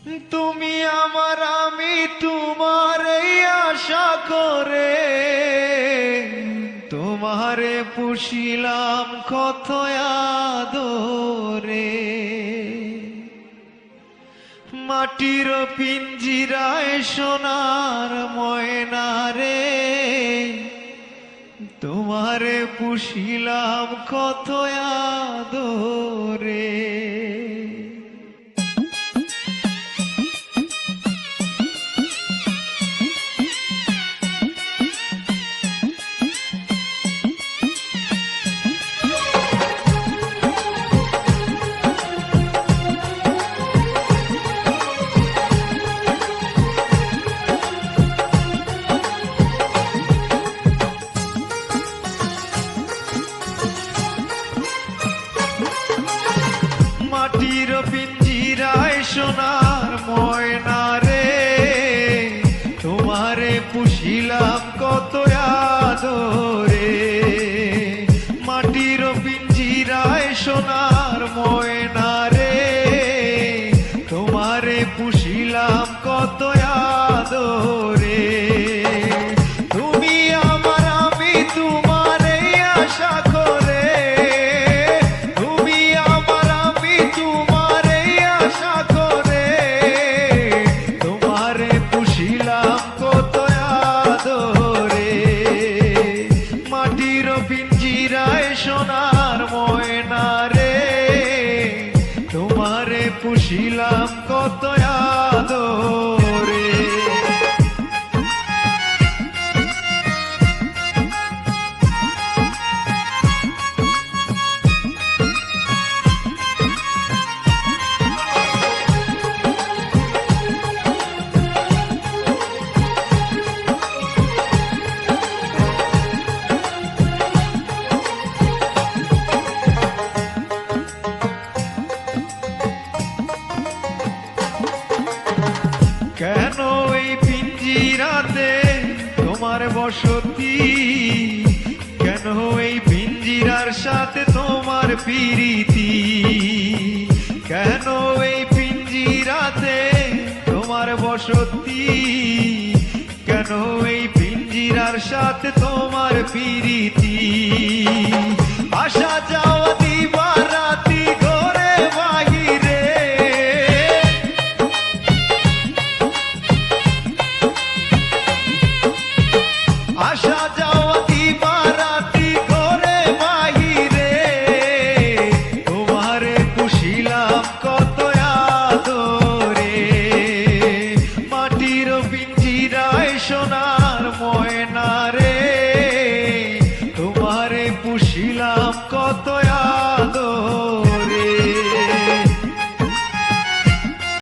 তুমি আমার আমি তোমার এই আশা করে তোমারে পুষিলাম কত আদরে। মাটির পিঞ্জিরায় সোনার ময়না রে, তোমারে পুষিলাম কত আদরে। মাটির পিঞ্জিরায় সোনার ময়না রে, তোমারে পুষিলাম কত আদরে। মাটির পিঞ্জিরায় সোনার ময়না রে, তোমারে পুষিলাম কত আদরে। তুমি আমার আমি তোমার এই আশা করে, তুমি আমার আমি তোমার এই আশা করে, তোমারে পুষিলাম কত আদরে। মাটির পিঞ্জিরায় সোনার ময়না রে, তোমারে পুষিলাম কত আদরে। কেন এই পিঞ্জিরাতে তোমার বসতি, কেন এই পিঞ্জিরার সাথে তোমার প্রীতি, কেন এই পিঞ্জিরাতে তোমার বসতি, কেন এই পিঞ্জিরার সাথে তোমার প্রীতি। আসা যাওয়া